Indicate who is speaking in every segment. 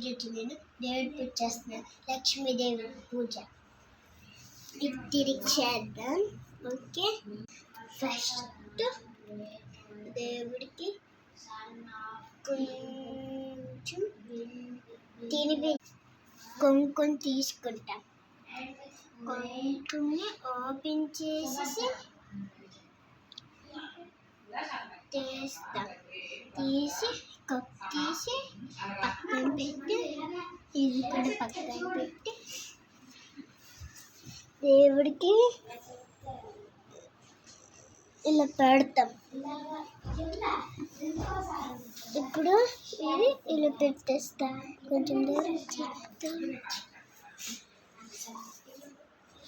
Speaker 1: ఈరోజు నేను దేవుడి పూజ చేస్తున్నాను. లక్ష్మీదేవి పూజ. ఇది తిరిగి చేద్దాం. ఓకే, ఫస్ట్ దేవుడికి కొంచెం తినిపి కుంకుమ తీసుకుంటాం. కుంకుమని ఓపెన్ చేసి తీస్తాం. తీసి పక్కన పెట్టి, ఇది కూడా పక్కన పెట్టి దేవుడికి ఇలా పెడతాం. ఇప్పుడు ఇది ఇలా పెట్టేస్తాం. కొంచెం దూరం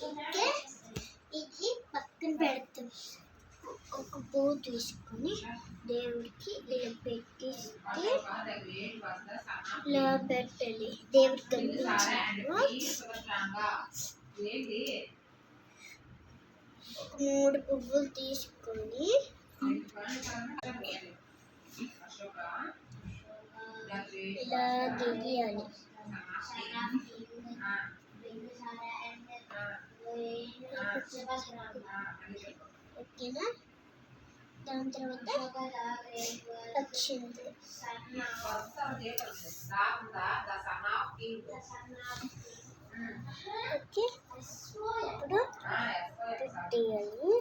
Speaker 1: ఓకే, ఇది పక్కన పెడతాం. ఒక పువ్వు తీసుకొని దేవుడికి ఇలా పెట్టిస్తే ఇలా పెట్టాలి. దేవుడికి కనిపించాలి. 3 పువ్వులు తీసుకొని ఇలా గీయాలి. ఓకేనా? దాని తర్వాత వచ్చింది. ఓకే, ఇప్పుడు పెట్టేయాలి.